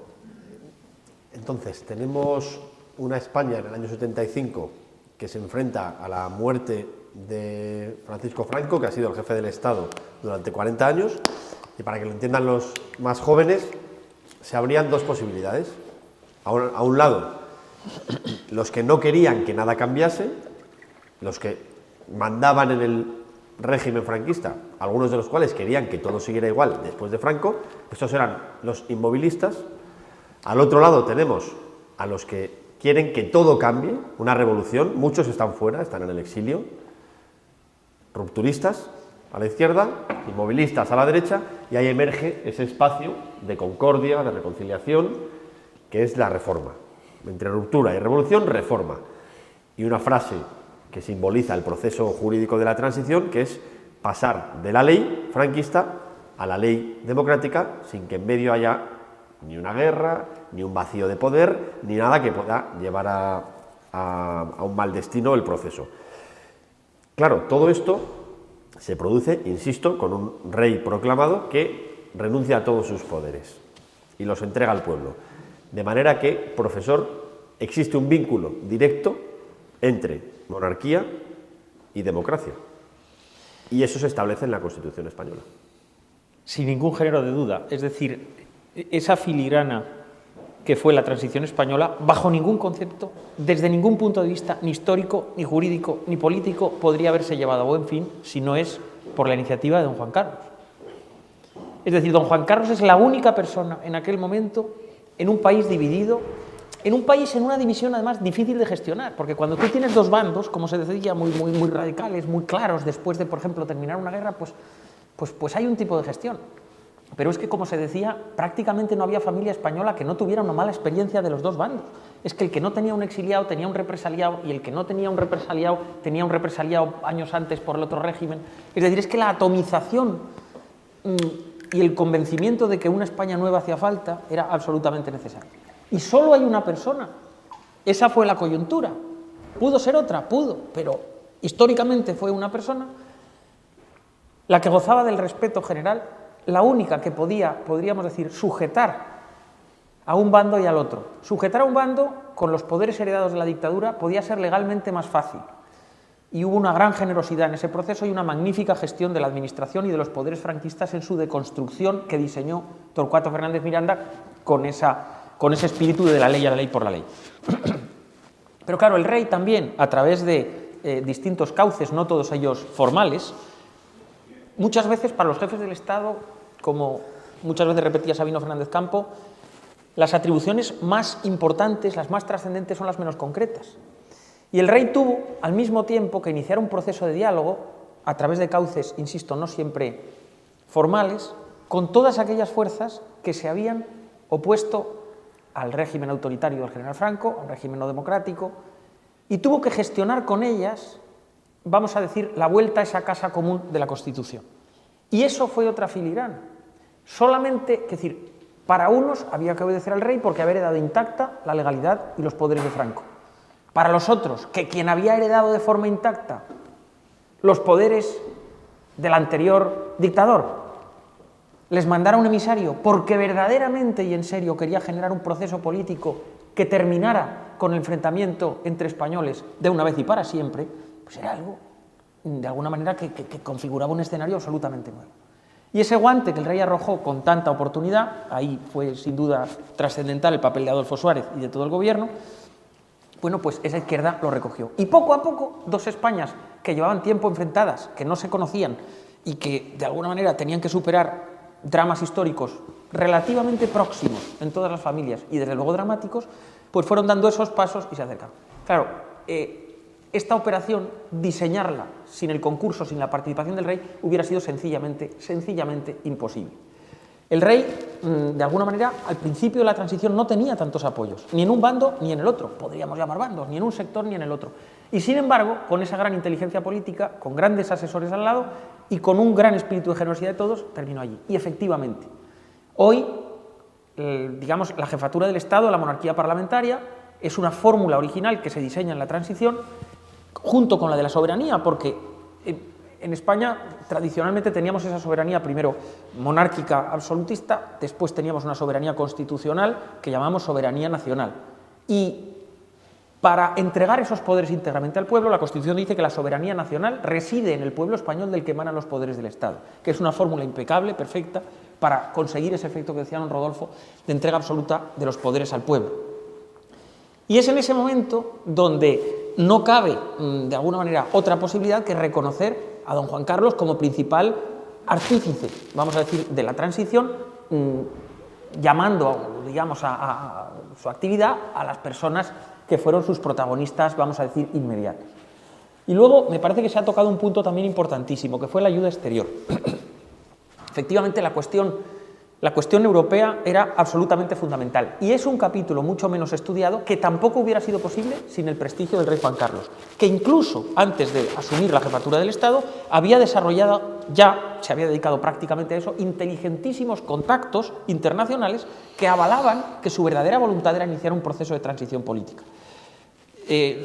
Entonces, tenemos una España en el año 75 que se enfrenta a la muerte de Francisco Franco, que ha sido el jefe del Estado durante 40 años, y para que lo entiendan los más jóvenes, se abrían dos posibilidades. A un lado, los que no querían que nada cambiase, los que mandaban en el régimen franquista, algunos de los cuales querían que todo siguiera igual después de Franco, estos eran los inmovilistas. Al otro lado tenemos a los que quieren que todo cambie, una revolución, muchos están fuera, están en el exilio, rupturistas a la izquierda, inmovilistas a la derecha, y ahí emerge ese espacio de concordia, de reconciliación, que es la reforma. Entre ruptura y revolución, reforma. Y una frase que simboliza el proceso jurídico de la transición, que es pasar de la ley franquista a la ley democrática, sin que en medio haya ni una guerra, ni un vacío de poder, ni nada que pueda llevar a un mal destino el proceso. Claro, todo esto se produce, insisto, con un rey proclamado que renuncia a todos sus poderes y los entrega al pueblo. De manera que, profesor, existe un vínculo directo entre monarquía y democracia. Y eso se establece en la Constitución española. Sin ningún género de duda. Es decir, esa filigrana que fue la transición española, bajo ningún concepto, desde ningún punto de vista, ni histórico, ni jurídico, ni político, podría haberse llevado a buen fin si no es por la iniciativa de don Juan Carlos. Es decir, don Juan Carlos es la única persona en aquel momento en un país dividido, en un país en una división además difícil de gestionar, porque cuando tú tienes dos bandos, como se decía, muy radicales, muy claros, después de, por ejemplo, terminar una guerra, pues hay un tipo de gestión. Pero es que, como se decía, prácticamente no había familia española que no tuviera una mala experiencia de los dos bandos. Es que el que no tenía un exiliado tenía un represaliado, y el que no tenía un represaliado tenía un represaliado años antes por el otro régimen. Es decir, es que la atomización y el convencimiento de que una España nueva hacía falta era absolutamente necesario. Y solo hay una persona. Esa fue la coyuntura. Pudo ser otra, pudo, pero históricamente fue una persona la que gozaba del respeto general, la única que podía, podríamos decir, sujetar a un bando y al otro. Sujetar a un bando con los poderes heredados de la dictadura podía ser legalmente más fácil. Y hubo una gran generosidad en ese proceso y una magnífica gestión de la administración y de los poderes franquistas en su deconstrucción que diseñó Torcuato Fernández Miranda con ese espíritu de la ley a la ley por la ley. Pero claro, el rey también, a través de distintos cauces, no todos ellos formales, muchas veces para los jefes del Estado, como muchas veces repetía Sabino Fernández Campo, las atribuciones más importantes, las más trascendentes, son las menos concretas. Y el rey tuvo, al mismo tiempo, que iniciar un proceso de diálogo, a través de cauces, insisto, no siempre formales, con todas aquellas fuerzas que se habían opuesto al régimen autoritario del general Franco, a un régimen no democrático, y tuvo que gestionar con ellas, vamos a decir, la vuelta a esa casa común de la Constitución. Y eso fue otra filigrana. Solamente, es decir, para unos había que obedecer al rey porque había heredado intacta la legalidad y los poderes de Franco. Para los otros, que quien había heredado de forma intacta los poderes del anterior dictador les mandara un emisario porque verdaderamente y en serio quería generar un proceso político que terminara con el enfrentamiento entre españoles de una vez y para siempre, pues era algo de alguna manera que configuraba un escenario absolutamente nuevo. Y ese guante que el rey arrojó con tanta oportunidad, ahí fue sin duda trascendental el papel de Adolfo Suárez y de todo el gobierno, bueno, pues esa izquierda lo recogió. Y poco a poco, dos Españas que llevaban tiempo enfrentadas, que no se conocían y que de alguna manera tenían que superar dramas históricos relativamente próximos en todas las familias y desde luego dramáticos, pues fueron dando esos pasos y se acercaron. Claro, esta operación, diseñarla sin el concurso, sin la participación del rey, hubiera sido sencillamente imposible. El rey, de alguna manera, al principio de la transición no tenía tantos apoyos, ni en un bando ni en el otro, podríamos llamar bandos, ni en un sector ni en el otro. Y sin embargo, con esa gran inteligencia política, con grandes asesores al lado y con un gran espíritu de generosidad de todos, terminó allí. Y efectivamente, hoy, digamos, la jefatura del Estado, la monarquía parlamentaria, es una fórmula original que se diseña en la transición, junto con la de la soberanía, porque en España tradicionalmente teníamos esa soberanía primero monárquica absolutista, después teníamos una soberanía constitucional que llamamos soberanía nacional. Y para entregar esos poderes íntegramente al pueblo, la Constitución dice que la soberanía nacional reside en el pueblo español del que emanan los poderes del Estado, que es una fórmula impecable, perfecta, para conseguir ese efecto que decía don Rodolfo de entrega absoluta de los poderes al pueblo. Y es en ese momento donde no cabe, de alguna manera, otra posibilidad que reconocer a don Juan Carlos como principal artífice, vamos a decir, de la transición, llamando, digamos, a su actividad a las personas que fueron sus protagonistas, vamos a decir, inmediatos. Y luego me parece que se ha tocado un punto también importantísimo, que fue la ayuda exterior. Efectivamente, la cuestión europea era absolutamente fundamental y es un capítulo mucho menos estudiado que tampoco hubiera sido posible sin el prestigio del rey Juan Carlos, que incluso antes de asumir la jefatura del Estado había desarrollado, ya se había dedicado prácticamente a eso, inteligentísimos contactos internacionales que avalaban que su verdadera voluntad era iniciar un proceso de transición política.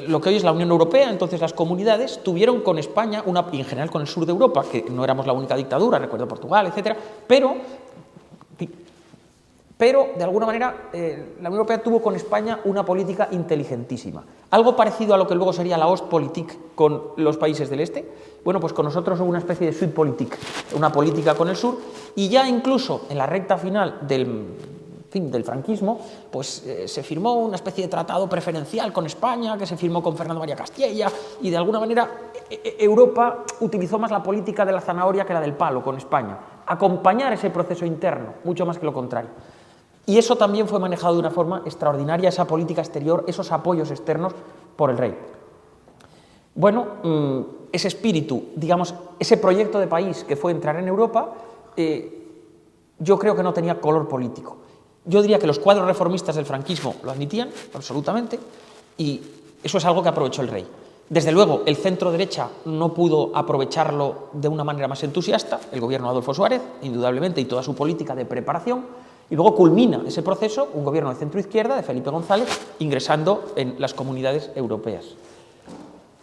Lo que hoy es la Unión Europea, entonces las comunidades, tuvieron con España, y en general con el sur de Europa, que no éramos la única dictadura, recuerdo Portugal, etcétera, pero de alguna manera la Unión Europea tuvo con España una política inteligentísima. Algo parecido a lo que luego sería la Ostpolitik con los países del este. Bueno, pues con nosotros hubo una especie de Südpolitik, una política con el sur, y ya incluso en la recta final del franquismo, pues se firmó una especie de tratado preferencial con España, que se firmó con Fernando María Castella, y de alguna manera Europa utilizó más la política de la zanahoria que la del palo con España, acompañar ese proceso interno, mucho más que lo contrario. Y eso también fue manejado de una forma extraordinaria, esa política exterior, esos apoyos externos por el rey. Bueno, ese espíritu, digamos, ese proyecto de país que fue entrar en Europa, yo creo que no tenía color político. Yo diría que los cuadros reformistas del franquismo lo admitían, absolutamente, y eso es algo que aprovechó el rey. Desde luego, el centro-derecha no pudo aprovecharlo de una manera más entusiasta, el gobierno de Adolfo Suárez, indudablemente, y toda su política de preparación, y luego culmina ese proceso un gobierno de centro-izquierda, de Felipe González, ingresando en las comunidades europeas.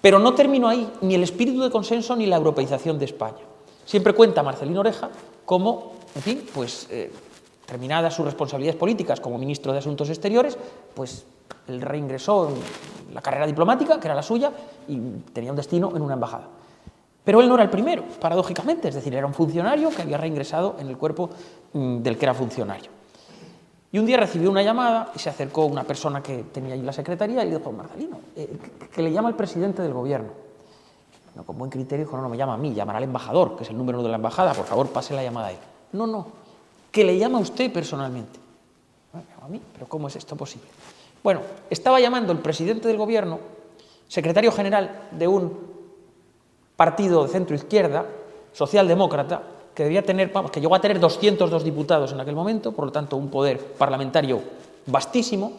Pero no terminó ahí ni el espíritu de consenso ni la europeización de España. Siempre cuenta Marcelino Oreja cómo, en fin, pues terminadas sus responsabilidades políticas como ministro de Asuntos Exteriores, pues el rey ingresó en la carrera diplomática, que era la suya, y tenía un destino en una embajada. Pero él no era el primero, paradójicamente, es decir, era un funcionario que había reingresado en el cuerpo del que era funcionario. Y un día recibió una llamada y se acercó una persona que tenía allí la secretaría y le dijo: Marcelino, que le llama el presidente del gobierno. No, con buen criterio dijo: no me llama a mí, llamará al embajador, que es el número 1 de la embajada, por favor pase la llamada a él. No, que le llama a usted personalmente. ¿A mí? ¿Pero cómo es esto posible? Bueno, estaba llamando el presidente del gobierno, secretario general de un partido de centro-izquierda, socialdemócrata, que debía tener, que llegó a tener 202 diputados en aquel momento, por lo tanto un poder parlamentario vastísimo,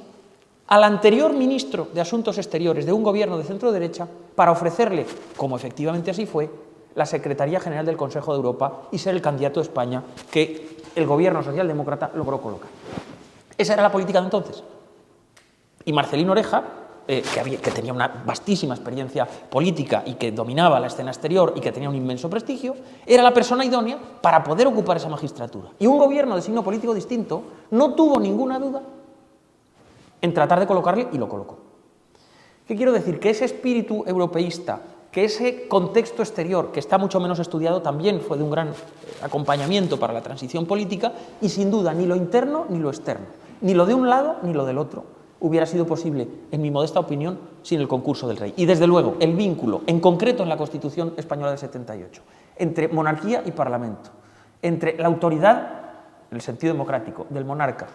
al anterior ministro de Asuntos Exteriores de un gobierno de centro-derecha para ofrecerle, como efectivamente así fue, la Secretaría General del Consejo de Europa y ser el candidato de España que el gobierno socialdemócrata logró colocar. Esa era la política de entonces. Y Marcelino Oreja, que tenía una vastísima experiencia política y que dominaba la escena exterior y que tenía un inmenso prestigio, era la persona idónea para poder ocupar esa magistratura. Y un gobierno de signo político distinto no tuvo ninguna duda en tratar de colocarle y lo colocó. ¿Qué quiero decir? Que ese espíritu europeísta que ese contexto exterior, que está mucho menos estudiado, también fue de un gran acompañamiento para la transición política, y sin duda ni lo interno ni lo externo, ni lo de un lado ni lo del otro, hubiera sido posible, en mi modesta opinión, sin el concurso del rey. Y desde luego, el vínculo, en concreto en la Constitución española del 78, entre monarquía y parlamento, entre la autoridad, en el sentido democrático, del monarca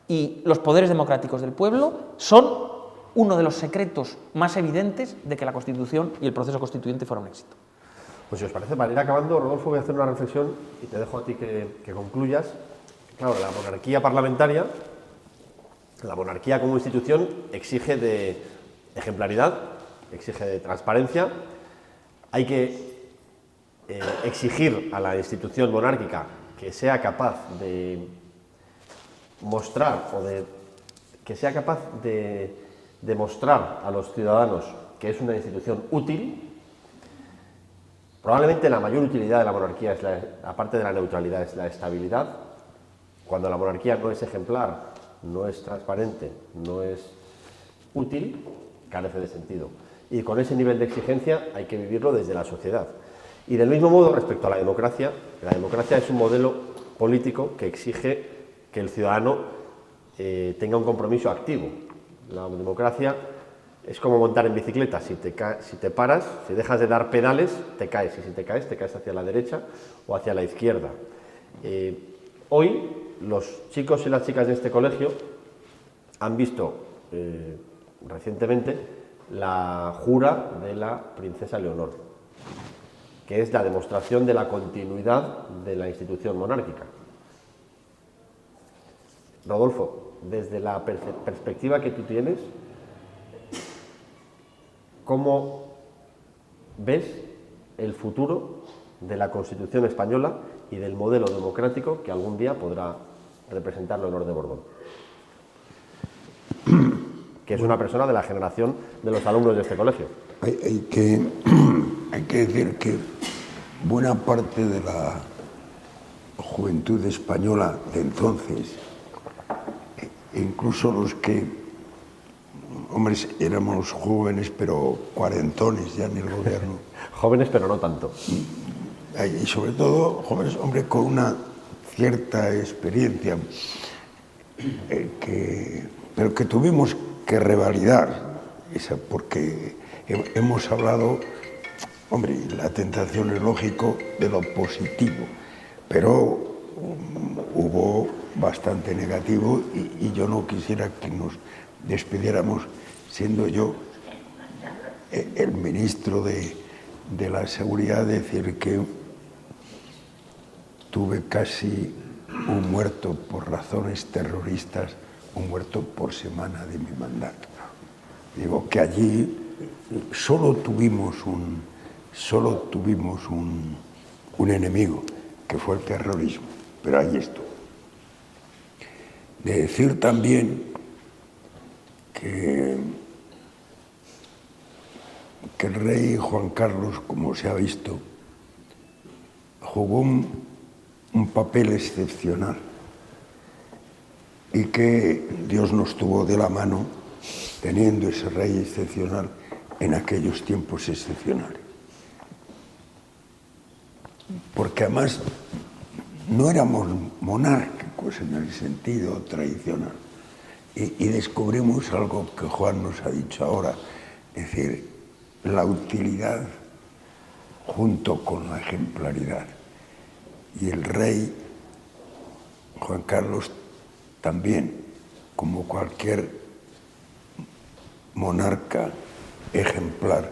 y los poderes democráticos del pueblo, son uno de los secretos más evidentes de que la Constitución y el proceso constituyente fuera un éxito. Pues si os parece, para ir acabando, Rodolfo, voy a hacer una reflexión y te dejo a ti que concluyas. Claro, la monarquía parlamentaria, la monarquía como institución exige de ejemplaridad, exige de transparencia. Hay que exigir a la institución monárquica que sea capaz de mostrar que sea capaz de demostrar a los ciudadanos que es una institución útil. Probablemente la mayor utilidad de la monarquía, aparte de la neutralidad, es la estabilidad. Cuando la monarquía no es ejemplar, no es transparente, no es útil, carece de sentido. Y con ese nivel de exigencia hay que vivirlo desde la sociedad. Y del mismo modo, respecto a la democracia es un modelo político que exige que el ciudadano tenga un compromiso activo. La democracia es como montar en bicicleta: si te paras, si dejas de dar pedales, te caes, y si te caes hacia la derecha o hacia la izquierda. Hoy los chicos y las chicas de este colegio han visto recientemente la jura de la princesa Leonor, que es la demostración de la continuidad de la institución monárquica. Rodolfo, desde la perspectiva que tú tienes, ¿cómo ves el futuro de la Constitución española y del modelo democrático que algún día podrá representar Leonor de Borbón? Que es una persona de la generación de los alumnos de este colegio. Hay que decir que buena parte de la juventud española de entonces, incluso los que, hombres, éramos jóvenes pero cuarentones ya en el gobierno. Jóvenes pero no tanto. Y sobre todo jóvenes, hombre, con una cierta experiencia, pero que tuvimos que revalidar, porque hemos hablado, hombre, la tentación es lógico de lo positivo, pero hubo bastante negativo y yo no quisiera que nos despidiéramos siendo yo el ministro de la Seguridad, decir que tuve casi un muerto por razones terroristas, un muerto por semana de mi mandato. Digo que allí solo tuvimos un enemigo, que fue el terrorismo, pero ahí estuvo. De decir también que el rey Juan Carlos, como se ha visto, jugó un papel excepcional y que Dios nos tuvo de la mano teniendo ese rey excepcional en aquellos tiempos excepcionales. Porque además no éramos monárquicos en el sentido tradicional. Y descubrimos algo que Juan nos ha dicho ahora, es decir, la utilidad junto con la ejemplaridad. Y el rey Juan Carlos también, como cualquier monarca ejemplar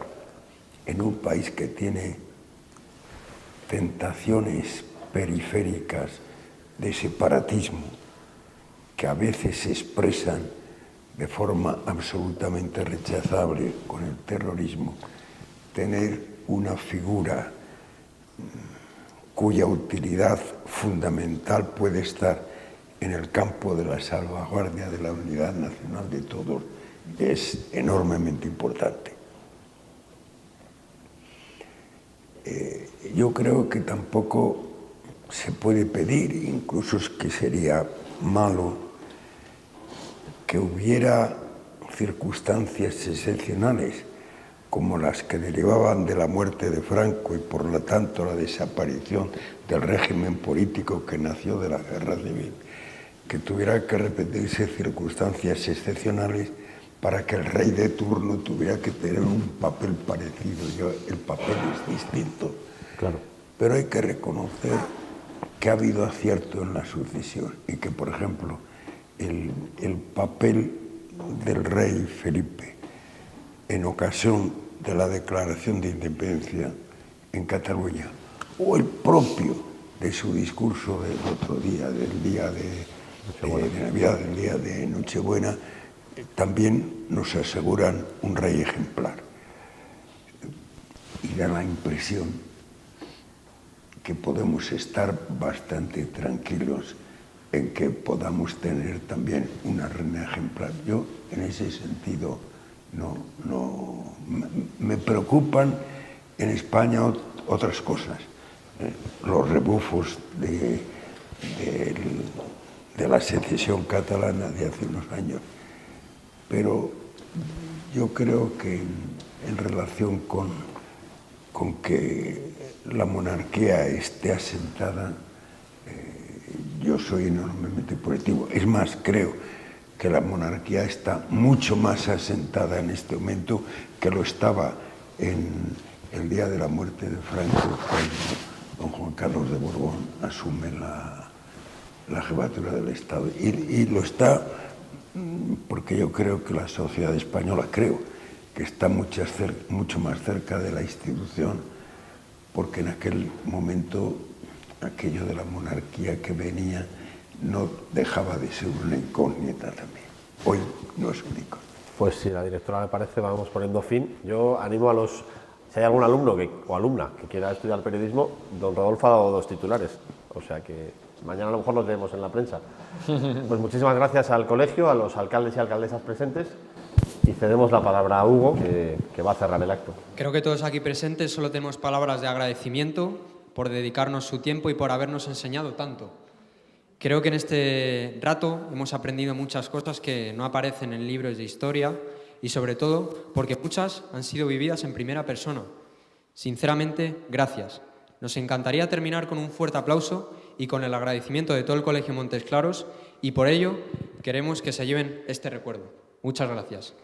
en un país que tiene tentaciones periféricas de separatismo que a veces se expresan de forma absolutamente rechazable con el terrorismo, tener una figura cuya utilidad fundamental puede estar en el campo de la salvaguardia de la unidad nacional de todos es enormemente importante. Yo creo que tampoco se puede pedir, incluso es que sería malo, que hubiera circunstancias excepcionales como las que derivaban de la muerte de Franco y por lo tanto la desaparición del régimen político que nació de la guerra civil, que tuviera que repetirse circunstancias excepcionales para que el rey de turno tuviera que tener un papel parecido. El papel es distinto, Claro. pero hay que reconocer que ha habido acierto en la sucesión y que, por ejemplo, el papel del rey Felipe en ocasión de la declaración de independencia en Cataluña, o el propio de su discurso del otro día, del día de Navidad, del día de Nochebuena, también nos aseguran un rey ejemplar. Y da la impresión que podemos estar bastante tranquilos en que podamos tener también una reina ejemplar. Yo, en ese sentido, me preocupan en España otras cosas. Los rebufos de la secesión catalana de hace unos años. Pero yo creo que en relación con que la monarquía esté asentada, yo soy enormemente positivo. Es más, creo que la monarquía está mucho más asentada en este momento que lo estaba en el día de la muerte de Franco, cuando don Juan Carlos de Borbón asume la jefatura del Estado. Y lo está porque yo creo que la sociedad española, que está mucho más cerca de la institución, porque en aquel momento aquello de la monarquía que venía no dejaba de ser una incógnita también. Hoy no es único. Pues si a la directora le parece, vamos poniendo fin. Yo animo a si hay algún alumno o alumna que quiera estudiar periodismo, don Rodolfo ha dado 2 titulares, o sea que mañana a lo mejor los leemos en la prensa. Pues muchísimas gracias al colegio, a los alcaldes y alcaldesas presentes, y cedemos la palabra a Hugo, que va a cerrar el acto. Creo que todos aquí presentes solo tenemos palabras de agradecimiento por dedicarnos su tiempo y por habernos enseñado tanto. Creo que en este rato hemos aprendido muchas cosas que no aparecen en libros de historia y sobre todo porque muchas han sido vividas en primera persona. Sinceramente, gracias. Nos encantaría terminar con un fuerte aplauso y con el agradecimiento de todo el Colegio Montes Claros y por ello queremos que se lleven este recuerdo. Muchas gracias.